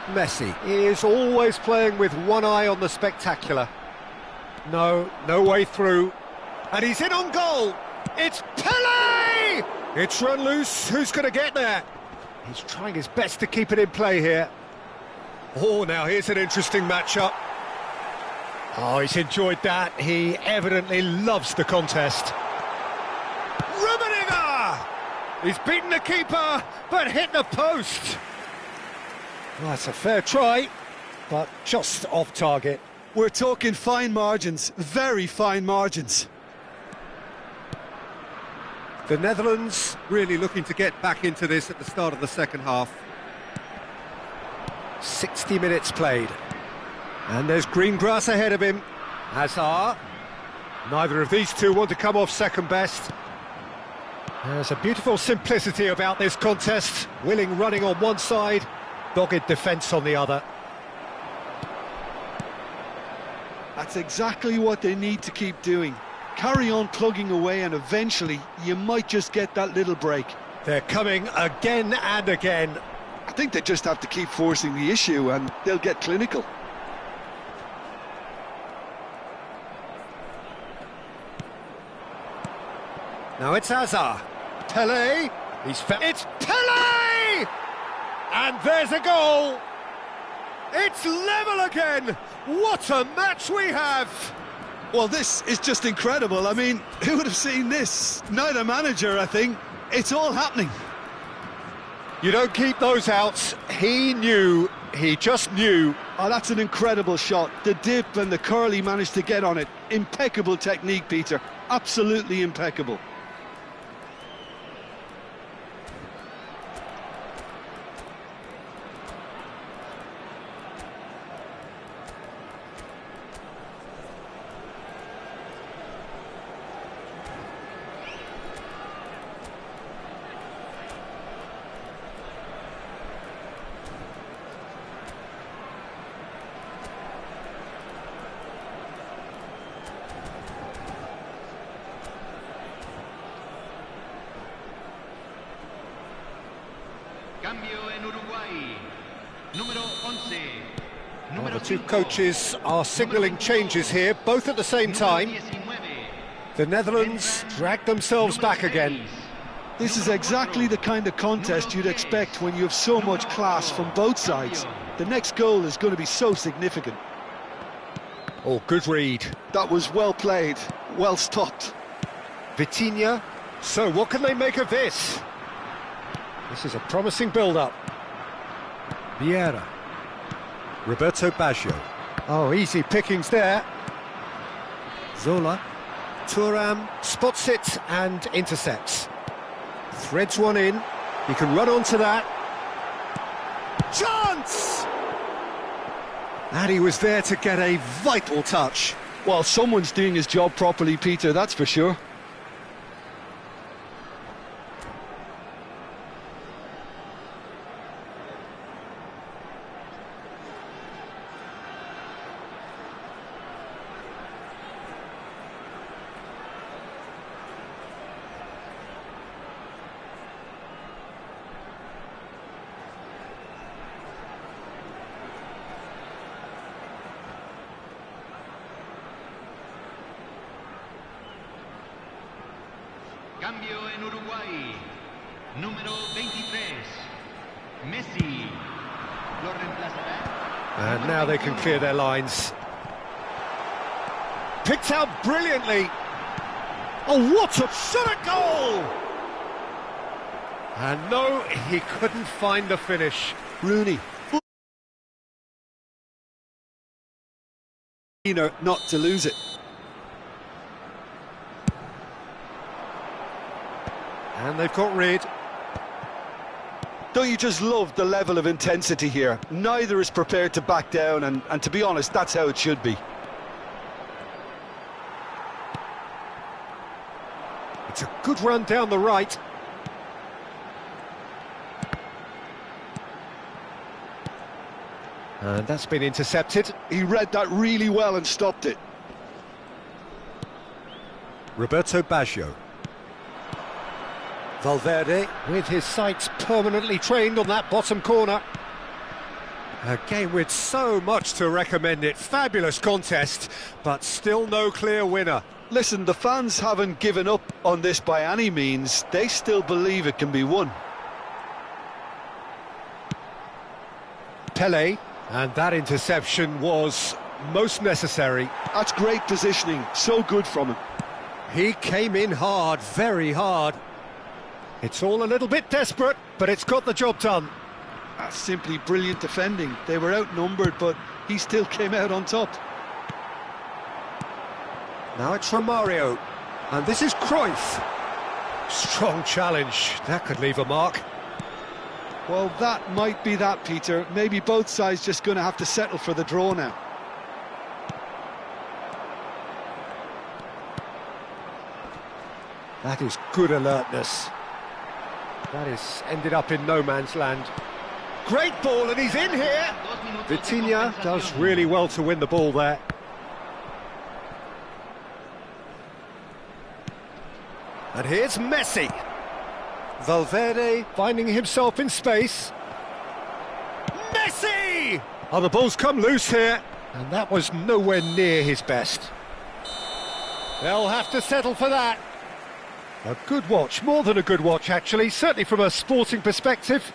Messi is always playing with one eye on the spectacular. No way through. And he's in on goal. It's Pele! It's run loose. Who's going to get there? He's trying his best to keep it in play here. Oh, now here's an interesting matchup. Oh, he's enjoyed that. He evidently loves the contest. Rummenigge! He's beaten the keeper, but hit the post. Well, that's a fair try, but just off target. We're talking fine margins, very fine margins. The Netherlands really looking to get back into this at the start of the second half. 60 minutes played. And there's green grass ahead of him. Hazard. Neither of these two want to come off second best. There's a beautiful simplicity about this contest. Willing running on one side, dogged defence on the other. That's exactly what they need to keep doing. Carry on plugging away, and eventually you might just get that little break. They're coming again and again. I think they just have to keep forcing the issue and they'll get clinical. Now it's Hazard. Pele. It's Pele! And there's a goal. It's level again. What a match we have. Well, this is just incredible. I mean, who would have seen this? Neither manager, I think. It's all happening. You don't keep those outs. He knew. He just knew. Oh, that's an incredible shot. The dip and the curl he managed to get on it. Impeccable technique, Peter. Absolutely impeccable. Cambio en Uruguay. Número 11. Well, the two coaches are signalling changes here, both at the same time. The Netherlands drag themselves back again. This is exactly the kind of contest you'd expect when you have so much class from both sides. The next goal is going to be so significant. Oh, good read. That was well played, well stopped. Vitinha. So what can they make of this? This is a promising build-up. Vieira. Roberto Baggio. Oh, easy pickings there. Zola. Thuram spots it and intercepts. Threads one in. He can run onto that. Chance! And he was there to get a vital touch. Well, someone's doing his job properly, Peter, that's for sure. Cambio en Uruguay. Número 23. Messi. Lo reemplazará. And now they can clear their lines. Picked out brilliantly. Oh, what a shot at goal! And no, he couldn't find the finish. Rooney. Not to lose it. And they've got rid. Don't you just love the level of intensity here? Neither is prepared to back down, and to be honest, that's how it should be. It's a good run down the right. And that's been intercepted. He read that really well and stopped it. Roberto Baggio. Valverde with his sights permanently trained on that bottom corner. A game with so much to recommend it. Fabulous contest, but still no clear winner. Listen, the fans haven't given up on this by any means. They still believe it can be won. Pelé, and that interception was most necessary. That's great positioning, so good from him. He came in hard, very hard. It's all a little bit desperate, but it's got the job done. That's simply brilliant defending. They were outnumbered, but he still came out on top. Now it's Romario, and this is Cruyff. Strong challenge, that could leave a mark. Well, that might be that, Peter. Maybe both sides just going to have to settle for the draw now. That is good alertness. That is ended up in no man's land. Great ball, and he's in here. Vitinha does really well to win the ball there. And here's Messi. Valverde finding himself in space. Messi! Oh, the ball's come loose here. And that was nowhere near his best. They'll have to settle for that. A good watch, more than a good watch actually, certainly from a sporting perspective.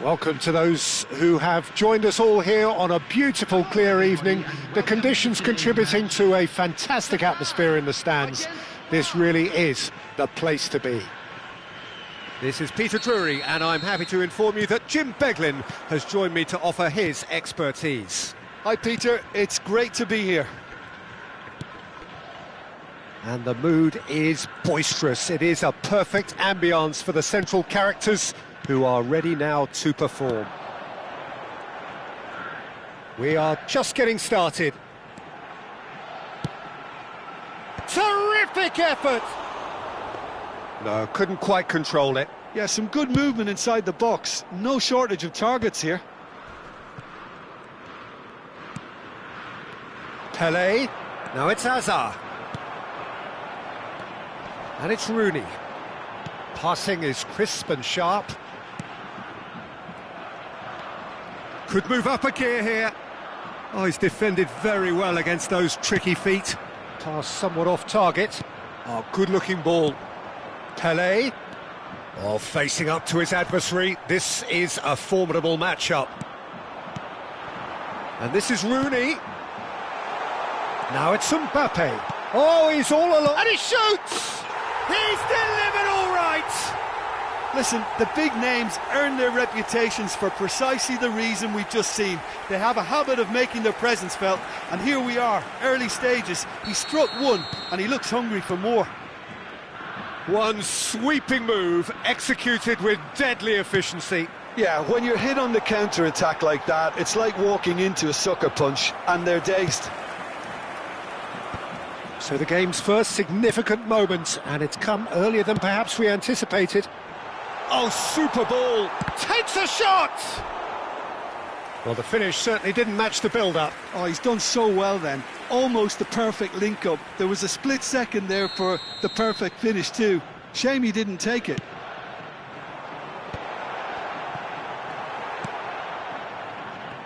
Welcome to those who have joined us all here on a beautiful, clear evening. The conditions contributing to a fantastic atmosphere in the stands. This really is the place to be. This is Peter Drury, and I'm happy to inform you that Jim Beglin has joined me to offer his expertise. Hi Peter, it's great to be here. And the mood is boisterous. It is a perfect ambience for the central characters who are ready now to perform. We are just getting started. Terrific effort! No, couldn't quite control it. Yeah, some good movement inside the box. No shortage of targets here. Pelé. Now it's Hazard. And it's Rooney. Passing is crisp and sharp. Could move up a gear here. Oh, he's defended very well against those tricky feet. Pass somewhat off target. Oh, good-looking ball. Pelé. Oh, facing up to his adversary. This is a formidable matchup. And this is Rooney. Now it's Mbappe. Oh, he's all alone. And he shoots! He's delivered all right! Listen, the big names earn their reputations for precisely the reason we've just seen. They have a habit of making their presence felt, and here we are, early stages. He struck one, and he looks hungry for more. One sweeping move, executed with deadly efficiency. Yeah, when you're hit on the counter-attack like that, it's like walking into a sucker punch, and they're dazed. So the game's first significant moment, and it's come earlier than perhaps we anticipated. Oh, super ball! Takes a shot! Well, the finish certainly didn't match the build-up. Oh, he's done so well then. Almost the perfect link-up. There was a split second there for the perfect finish too. Shame he didn't take it.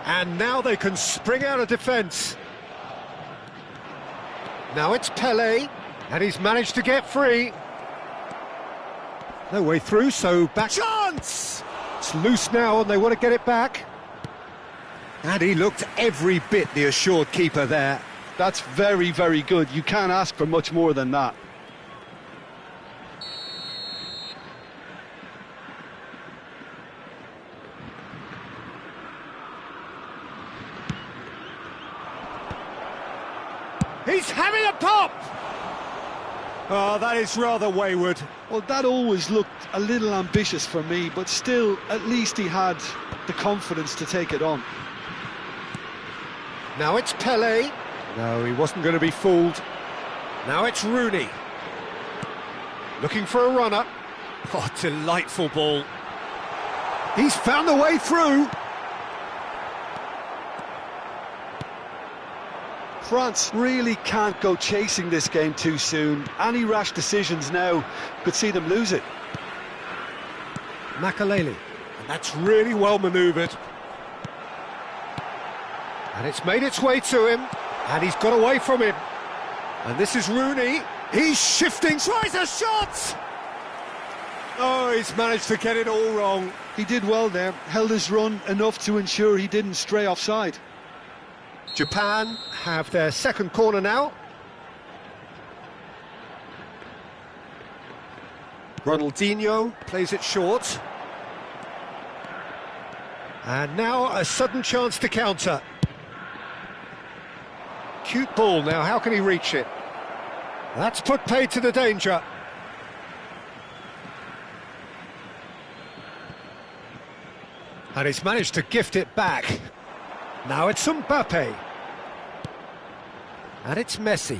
And now they can spring out of defence. Now it's Pelé, and he's managed to get free. No way through, so back. Chance! It's loose now, and they want to get it back. And he looked every bit the assured keeper there. That's very, very good. You can't ask for much more than that. He's having a pop! Oh, that is rather wayward. Well, that always looked a little ambitious for me, but still, at least he had the confidence to take it on. Now it's Pelé. No, he wasn't going to be fooled. Now it's Rooney. Looking for a runner. Oh, delightful ball. He's found the way through. France really can't go chasing this game too soon. Any rash decisions now could see them lose it. Makaleli, and that's really well manoeuvred. And it's made its way to him, and he's got away from him. And this is Rooney. He's shifting, tries a shot! Oh, he's managed to get it all wrong. He did well there, held his run enough to ensure he didn't stray offside. Japan have their second corner now. Ronaldinho plays it short. And now a sudden chance to counter. Cute ball now, how can he reach it? That's put paid to the danger. And he's managed to gift it back. Now it's Mbappe. And it's Messi.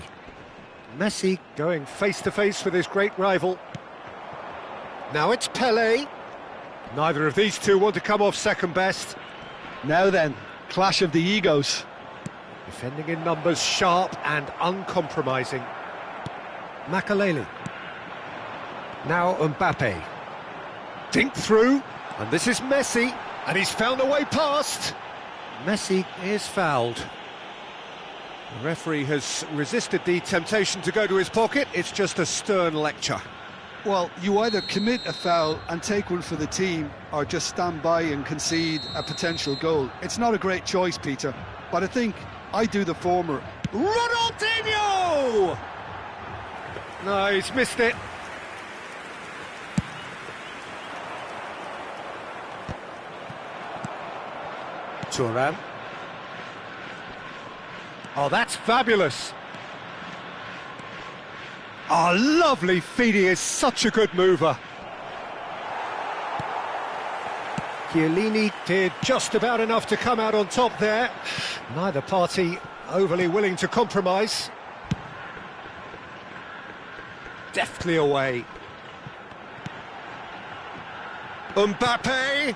Messi going face-to-face with his great rival. Now it's Pelé. Neither of these two want to come off second best. Now then, clash of the egos. Defending in numbers, sharp and uncompromising. Makaleli. Now Mbappe. Dink through, and this is Messi, and he's found a way past. Messi is fouled. The referee has resisted the temptation to go to his pocket. It's just a stern lecture. Well, you either commit a foul and take one for the team, or just stand by and concede a potential goal. It's not a great choice, Peter, but I think I do the former. Ronaldinho! No, he's missed it. Thuram. Oh, that's fabulous. Oh, lovely feed. He is such a good mover. Chiellini did just about enough to come out on top there. Neither party overly willing to compromise. Deftly away. Mbappe.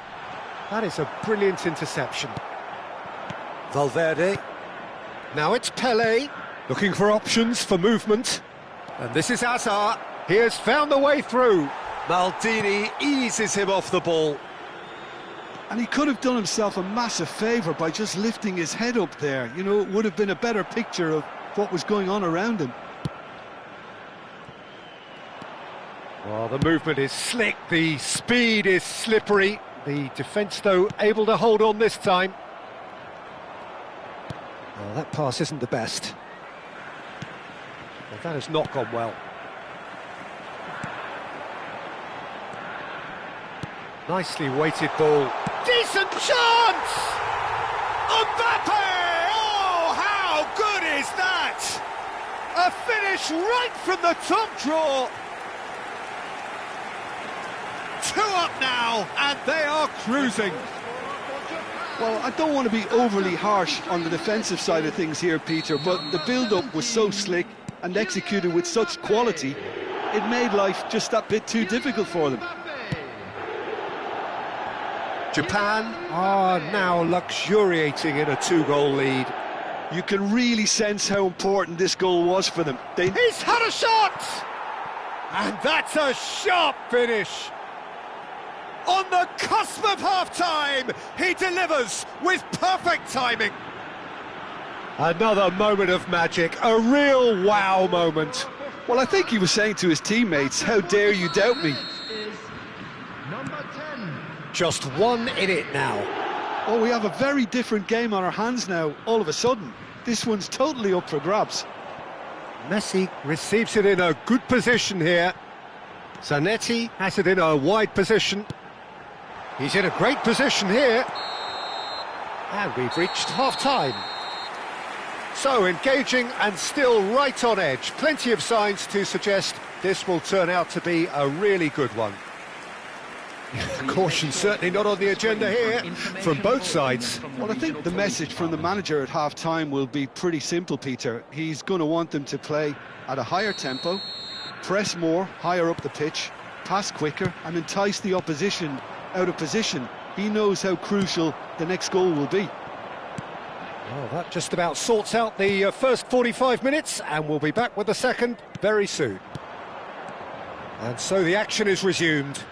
That is a brilliant interception. Valverde. Now it's Pelé, looking for options for movement. And this is Hazard. He has found the way through. Maldini eases him off the ball. And he could have done himself a massive favour by just lifting his head up there. You know, it would have been a better picture of what was going on around him. Well, the movement is slick, the speed is slippery. The defence, though, able to hold on this time. Well, that pass isn't the best. Well, that has not gone well. Nicely weighted ball. Decent chance! Mbappe! Oh, how good is that? A finish right from the top draw. 2 up now, and they are cruising. Well, I don't want to be overly harsh on the defensive side of things here, Peter, but the build-up was so slick and executed with such quality, it made life just that bit too difficult for them. Japan are now luxuriating in a 2-goal lead. You can really sense how important this goal was for them. He's had a shot! And that's a sharp finish. On the cusp of half-time, he delivers with perfect timing. Another moment of magic, a real wow moment. Well, I think he was saying to his teammates, how dare you doubt me? Just 1 in it now. Oh, we have a very different game on our hands now, all of a sudden. This one's totally up for grabs. Messi receives it in a good position here. Zanetti has it in a wide position. He's in a great position here. And we've reached half-time. So engaging and still right on edge. Plenty of signs to suggest this will turn out to be a really good one. Caution certainly not on the agenda here from both sides. Well, I think the message from the manager at half-time will be pretty simple, Peter. He's going to want them to play at a higher tempo, press more, higher up the pitch, pass quicker, and entice the opposition out of position. He knows how crucial the next goal will be. Well, that just about sorts out the first 45 minutes, and we'll be back with the second very soon. And so the action is resumed.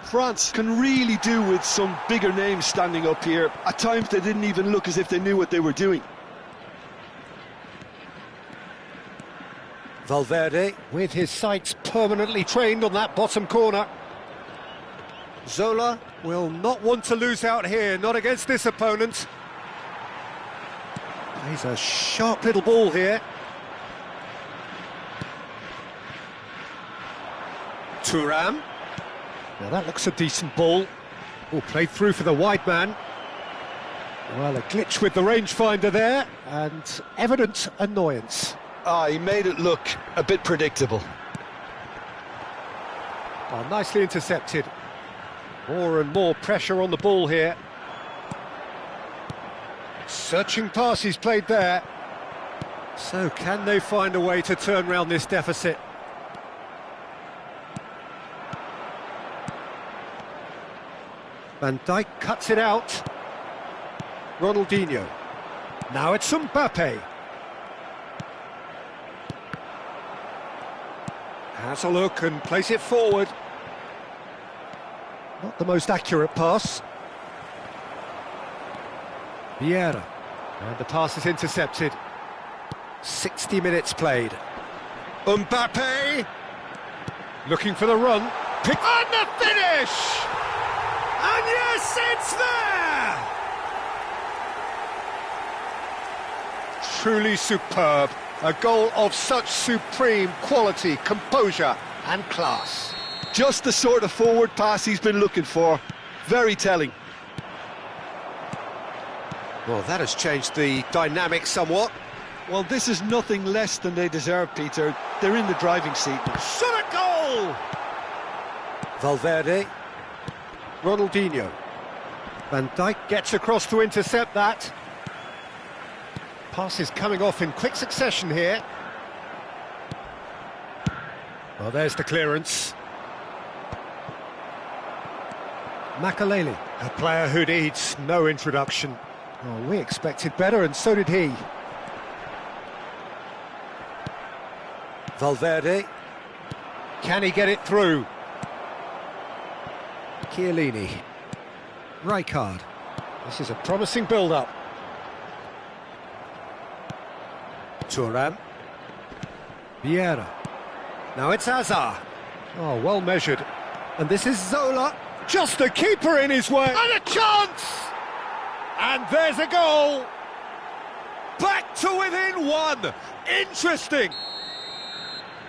France can really do with some bigger names standing up here. At times they didn't even look as if they knew what they were doing. Valverde with his sights permanently trained on that bottom corner. Zola will not want to lose out here, not against this opponent. He's a sharp little ball here. Thuram. Now that looks a decent ball. Oh, played through for the wide man. Well, a glitch with the rangefinder there, and evident annoyance. He made it look a bit predictable. Oh, nicely intercepted. More and more pressure on the ball here. Searching pass he's played there. So can they find a way to turn round this deficit? Van Dijk cuts it out. Ronaldinho. Now it's Mbappe. Has a look and plays it forward. Not the most accurate pass. Vieira. And the pass is intercepted. 60 minutes played. Mbappe! Looking for the run. Pick on the finish! And yes, it's there! Truly superb. A goal of such supreme quality, composure and class. Just the sort of forward pass he's been looking for. Very telling. Well, that has changed the dynamic somewhat. Well, this is nothing less than they deserve, Peter. They're in the driving seat. Shot a goal! Valverde. Ronaldinho. Van Dijk gets across to intercept that. Passes coming off in quick succession here. Well, there's the clearance. Makaleli, a player who needs no introduction. Oh, we expected better, and so did he. Valverde. Can he get it through? Chiellini. Rijkaard. This is a promising build-up. Thuram. Vieira. Now it's Hazard. Oh, well measured. And this is Zola. Just a keeper in his way. And a chance! And there's a goal! Back to within one! Interesting!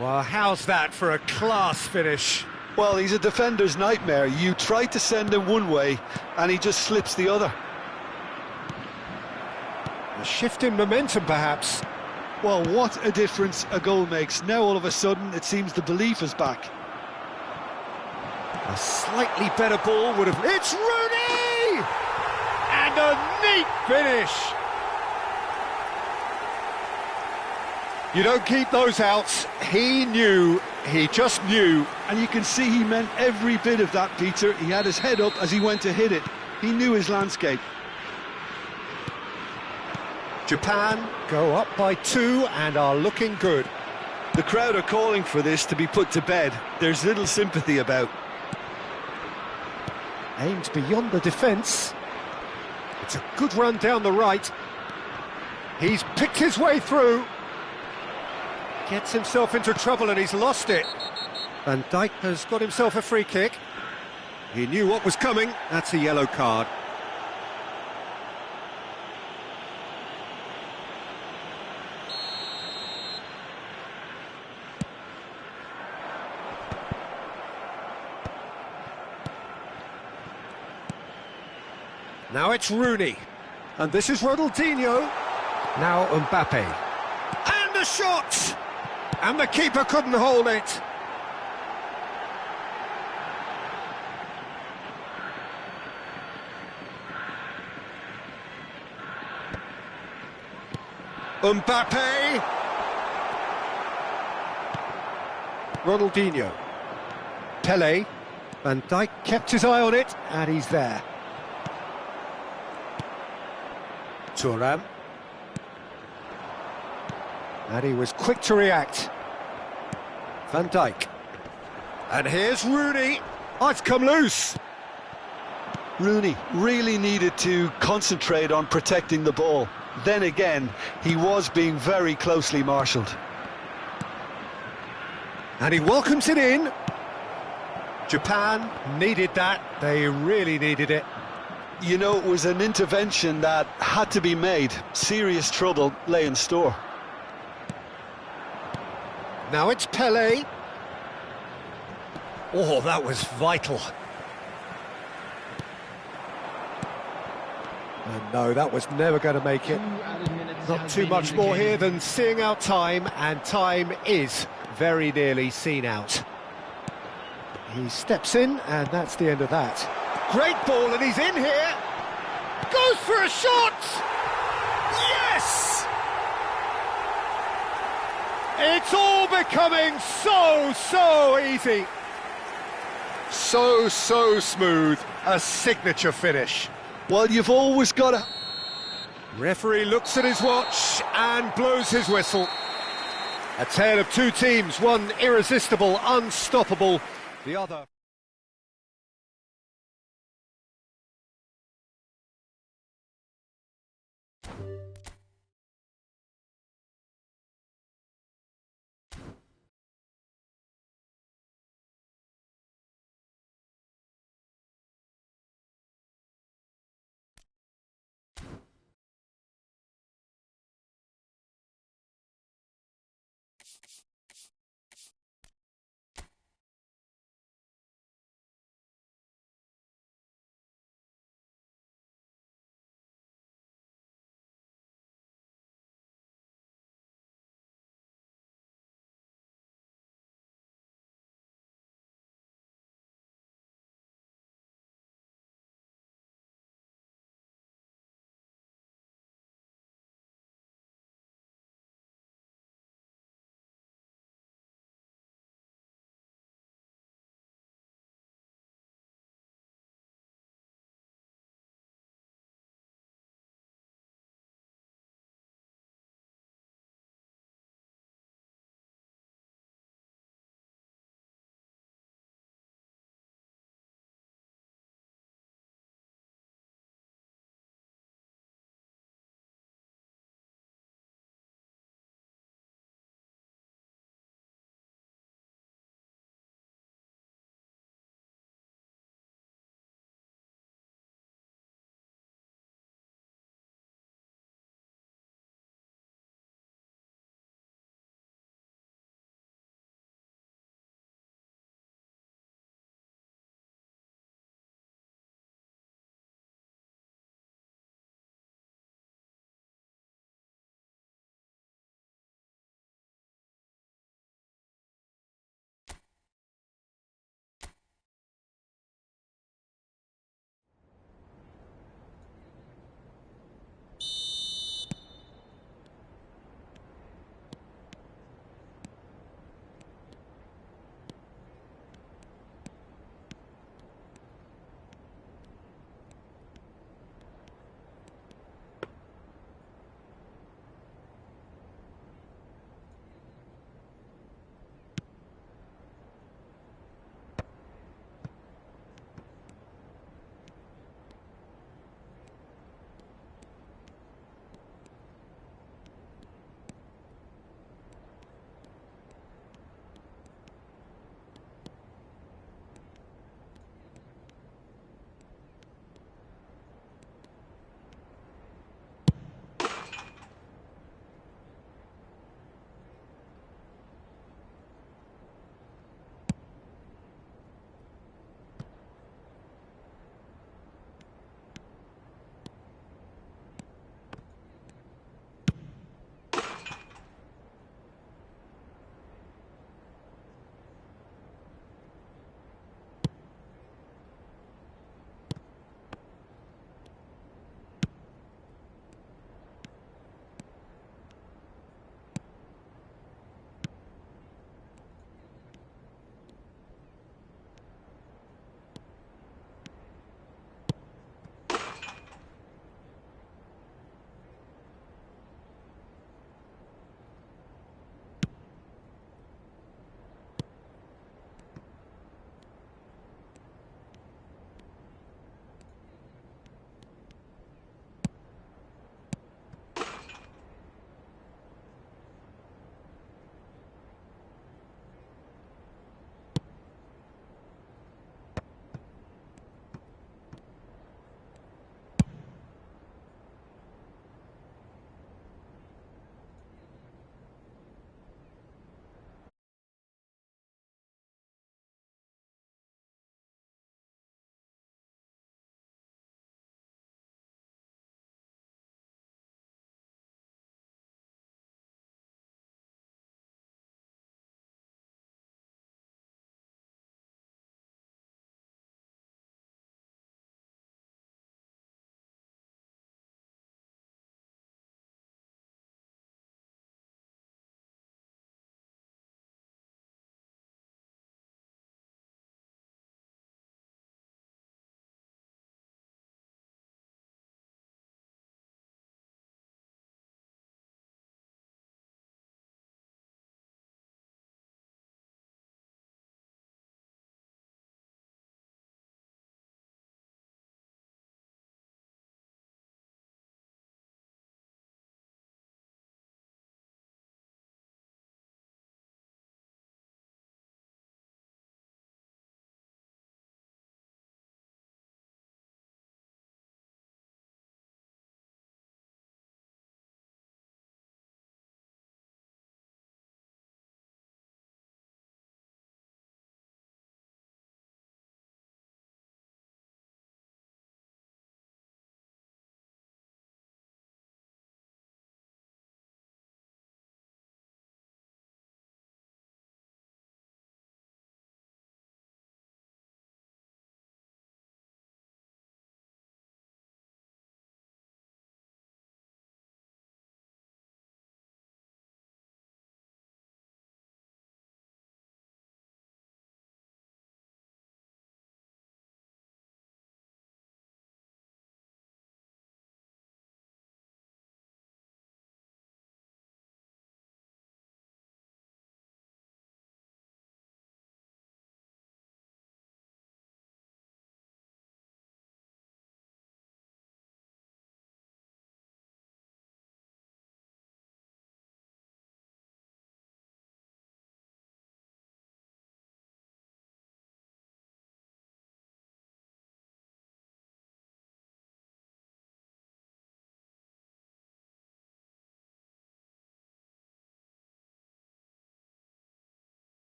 Well, how's that for a class finish? Well, he's a defender's nightmare. You try to send him one way, and he just slips the other. A shift in momentum, perhaps. Well, what a difference a goal makes. Now, all of a sudden, it seems the belief is back. A slightly better ball would have... It's Rooney! And a neat finish! You don't keep those outs. He knew, he just knew. And you can see he meant every bit of that, Peter. He had his head up as he went to hit it. He knew his landscape. Japan go up by 2 and are looking good. The crowd are calling for this to be put to bed. There's little sympathy about. Aims beyond the defence. It's a good run down the right. He's picked his way through. Gets himself into trouble and he's lost it. Van Dijk has got himself a free kick. He knew what was coming. That's a yellow card. Now it's Rooney. And this is Ronaldinho. Now Mbappe. And the shot! And the keeper couldn't hold it. Mbappe. Ronaldinho. Pele. Van Dijk kept his eye on it, and he's there. Thuram. And he was quick to react. Van Dijk. And here's Rooney. Oh, it's come loose. Rooney really needed to concentrate on protecting the ball. Then again, he was being very closely marshalled. And he welcomes it in. Japan needed that. They really needed it. You know, it was an intervention that had to be made. Serious trouble lay in store. Now it's Pele. Oh, that was vital. And no, that was never going to make it. Not too much more here than seeing out time, and time is very nearly seen out. He steps in, and that's the end of that. Great ball, and he's in here. Goes for a shot! Yes! It's all becoming so easy. So smooth. A signature finish. Well, you've always got to... Referee looks at his watch and blows his whistle. A tale of two teams, one irresistible, unstoppable, the other...